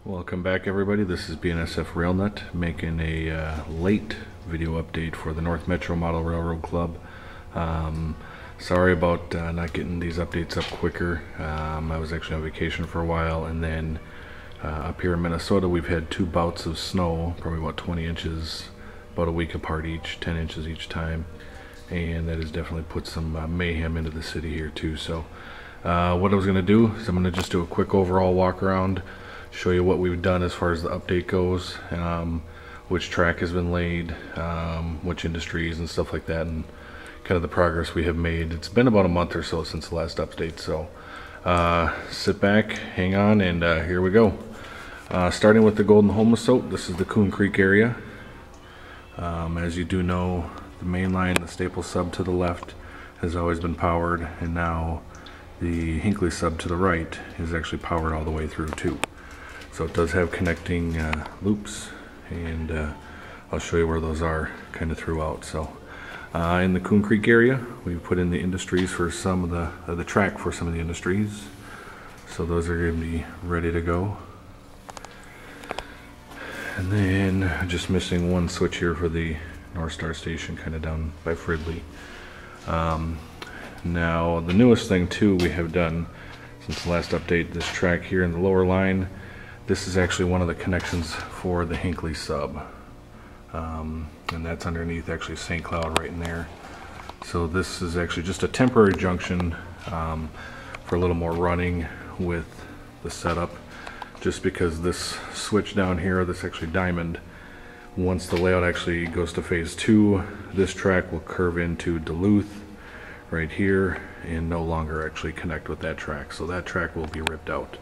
Welcome back, everybody. This is BNSFRAILNUT making a late video update for the North Metro Model Railroad Club. Sorry about not getting these updates up quicker. I was actually on vacation for a while, and then up here in Minnesota we've had two bouts of snow, probably about 20 inches, about a week apart each, 10 inches each time, and that has definitely put some mayhem into the city here too. So what I was going to do is I'm going to just do a quick overall walk around, show you what we've done as far as the update goes, which track has been laid, which industries and stuff like that, and kind of the progress we have made. It's been about a month or so since the last update, so sit back, hang on, and here we go. Starting with the Golden Homosote, this is the Coon Creek area. As you do know, the main line, the staple sub to the left, has always been powered, and now the Hinkley sub to the right is actually powered all the way through too. So it does have connecting loops, and I'll show you where those are kind of throughout. So in the Coon Creek area, we've put in the industries for some of the track for some of the industries. So those are going to be ready to go. And then just missing one switch here for the North Star station, kind of down by Fridley. Now the newest thing too we have done since the last update, this track here in the lower line, this is actually one of the connections for the Hinkley sub, and that's underneath actually St. Cloud right in there. So this is actually just a temporary junction for a little more running with the setup, just because this switch down here, this actually diamond, once the layout actually goes to phase 2, this track will curve into Duluth right here and no longer actually connect with that track, so that track will be ripped out.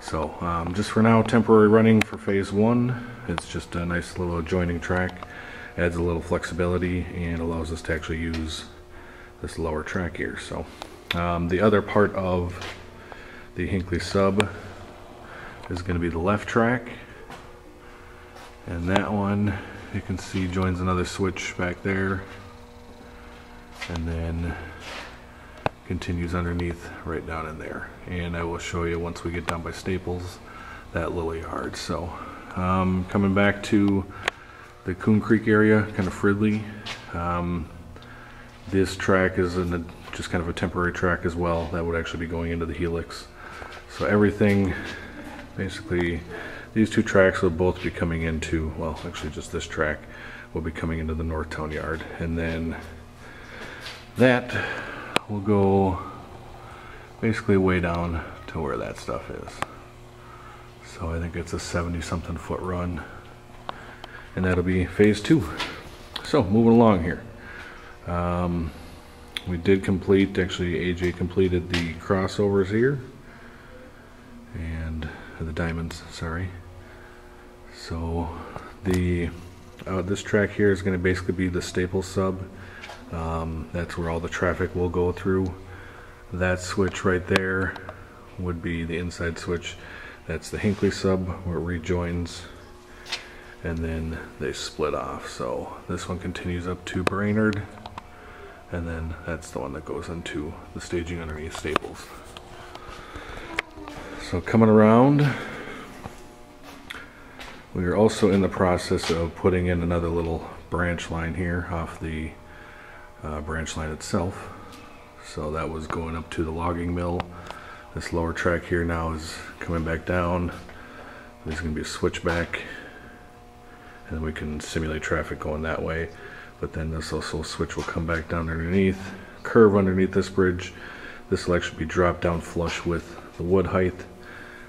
So just for now, temporary running for phase 1. It's just a nice little adjoining track, adds a little flexibility and allows us to actually use this lower track here. So the other part of the Hinkley sub is going to be the left track, and that one you can see joins another switch back there, and then continues underneath right down in there. And I will show you once we get down by Staples that little yard. So coming back to the Coon Creek area, kind of Fridley, this track is just kind of a temporary track as well. That would actually be going into the helix. So everything, basically these two tracks will both be coming into, well actually just this track will be coming into the Northtown yard, and then that will go basically way down to where that stuff is. So I think it's a 70-something foot run, and that'll be phase 2. So moving along here, we did complete, actually AJ completed the crossovers here, and the diamonds, sorry. So the this track here is going to basically be the staple sub. That's where all the traffic will go through. That switch right there would be the inside switch. That's the Hinkley sub where it rejoins, and then they split off. So this one continues up to Brainard, and then that's the one that goes into the staging underneath Staples. So coming around, we are also in the process of putting in another little branch line here off the branch line itself. So that was going up to the logging mill. This lower track here now is coming back down. There's going to be a switchback, and then we can simulate traffic going that way. But then this also switch will come back down underneath, curve underneath this bridge. This will actually be dropped down flush with the wood height,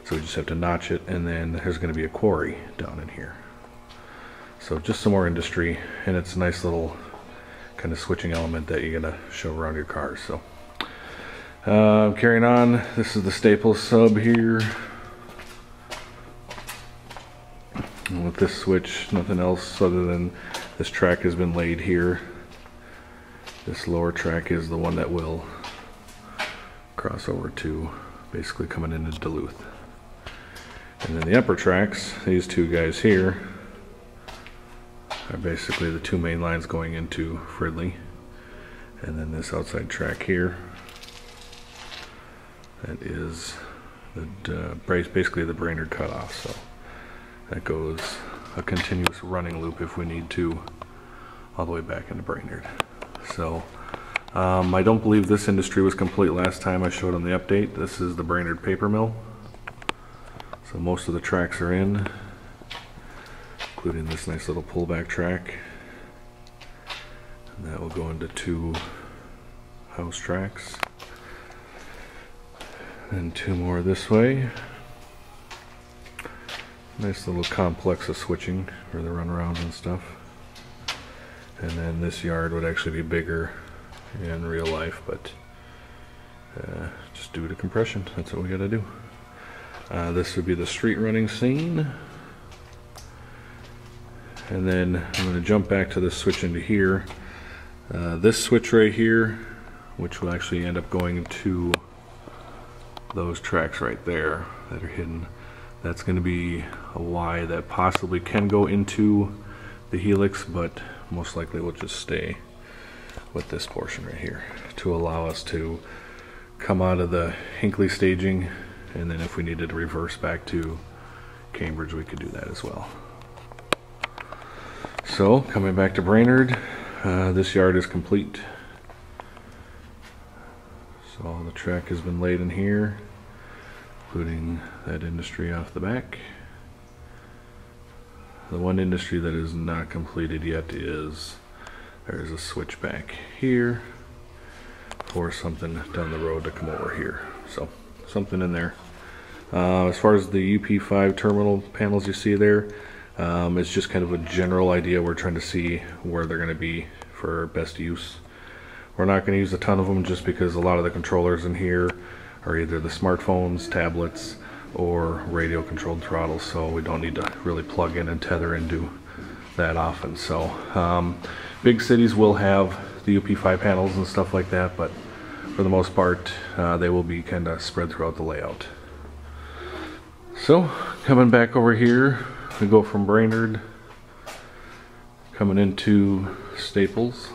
so we just have to notch it, and then there's going to be a quarry down in here. So just some more industry, and it's a nice little kind of switching element that you're gonna show around your car. So carrying on, this is the Staples sub here, and with this switch, nothing else other than this track has been laid here. This lower track is the one that will cross over to basically coming into Duluth, and then the upper tracks, these two guys here, are basically the two main lines going into Fridley, and then this outside track here, that is basically the Brainard cutoff. So that goes a continuous running loop if we need to, all the way back into Brainard. So I don't believe this industry was complete last time I showed on the update. This is the Brainard paper mill. So most of the tracks are in, including this nice little pullback track. And that will go into 2 house tracks. And 2 more this way. Nice little complex of switching for the runarounds and stuff. And then this yard would actually be bigger in real life, but just due to compression, that's what we gotta do. This would be the street running scene. And then I'm gonna jump back to this switch into here. This switch right here, which will actually end up going to those tracks right there that are hidden. That's going to be a Y that possibly can go into the helix, but most likely will just stay with this portion right here to allow us to come out of the Hinkley staging, and then if we needed to reverse back to Cambridge, we could do that as well. So coming back to Brainard, this yard is complete. So all the track has been laid in here, including that industry off the back. The one industry that is not completed yet is there's a switch back here for something down the road to come over here. So something in there. As far as the UP5 terminal panels you see there, it's just kind of a general idea. We're trying to see where they're going to be for best use. We're not going to use a ton of them just because a lot of the controllers in here are either the smartphones, tablets, or radio controlled throttles, so we don't need to really plug in and tether into that often. So big cities will have the UP5 panels and stuff like that, but for the most part they will be kind of spread throughout the layout. So coming back over here, we go from Brainard coming into Staples.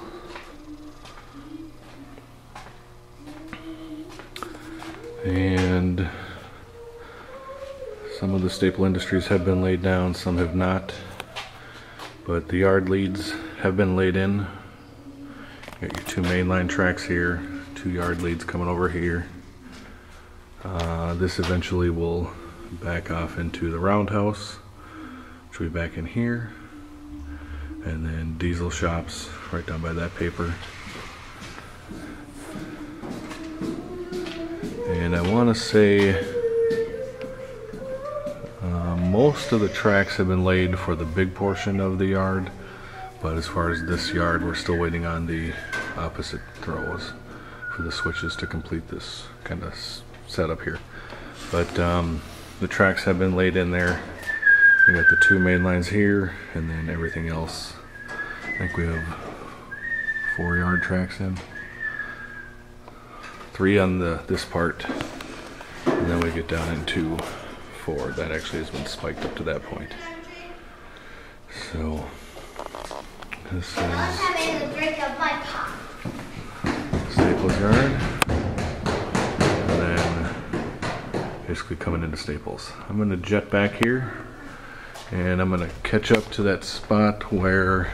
And some of the staple industries have been laid down, some have not, but the yard leads have been laid in. You got your 2 mainline tracks here, 2 yard leads coming over here. This eventually will back off into the roundhouse, which will be back in here, and then diesel shops right down by that paper. And I want to say most of the tracks have been laid for the big portion of the yard, but as far as this yard, we're still waiting on the opposite throws for the switches to complete this kind of setup here. But the tracks have been laid in there. We got the 2 main lines here, and then everything else. I think we have 4 yard tracks in. 3 on this part, and then we get down into 4. That actually has been spiked up to that point. So this is Staples yard, and then basically coming into Staples. I'm going to jet back here, and I'm going to catch up to that spot where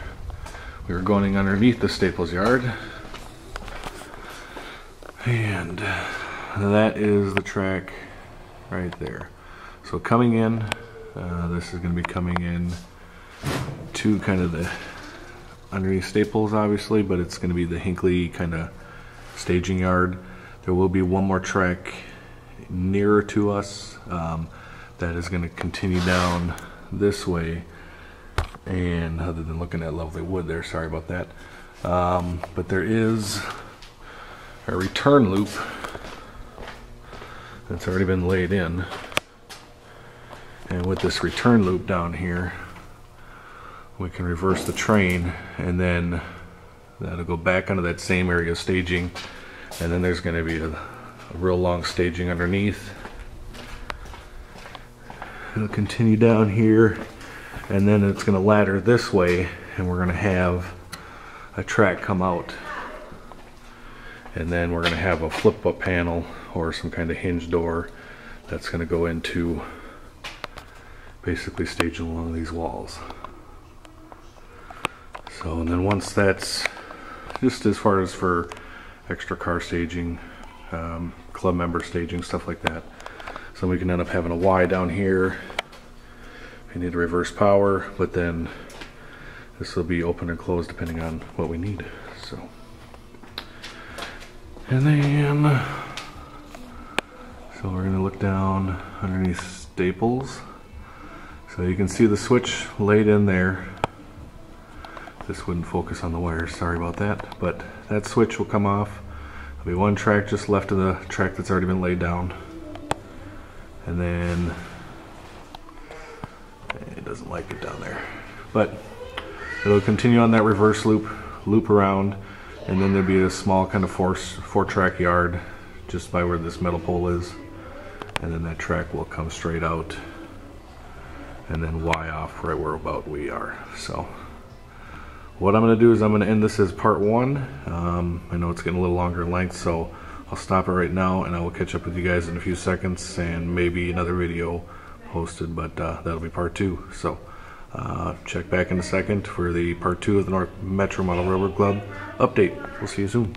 we were going underneath the Staples yard. And that is the track right there. So coming in, this is going to be coming in to kind of the underneath Staples, obviously, but it's going to be the Hinkley kind of staging yard. There will be one more track nearer to us that is going to continue down this way. And other than looking at lovely wood there, sorry about that. But there is a return loop that's already been laid in, and with this return loop down here we can reverse the train, and then that'll go back onto that same area of staging, and then there's going to be a real long staging underneath. It'll continue down here, and then it's going to ladder this way, and we're going to have a track come out. And then we're going to have a flip-up panel or some kind of hinge door That's going to go into basically staging along these walls. So, and then once that's just as far as for extra car staging, club member staging, stuff like that. So we can end up having a Y down here if you need to reverse power, but then this will be open and closed depending on what we need. So, and then so we're going to look down underneath staples. So you can see the switch laid in there. This wouldn't focus on the wires, sorry about that. But that switch will come off. There'll be one track just left of the track that's already been laid down. And then, it doesn't like it down there. But it'll continue on that reverse loop around. And then there'll be a small kind of four track yard just by where this metal pole is. And then that track will come straight out. And then Y off right where about we are. So what I'm going to do is I'm going to end this as part 1. I know it's getting a little longer in length, so I'll stop it right now and I will catch up with you guys in a few seconds and maybe another video posted, but that'll be part 2. So check back in a second for the part 2 of the North Metro Model Railroad Club update. We'll see you soon.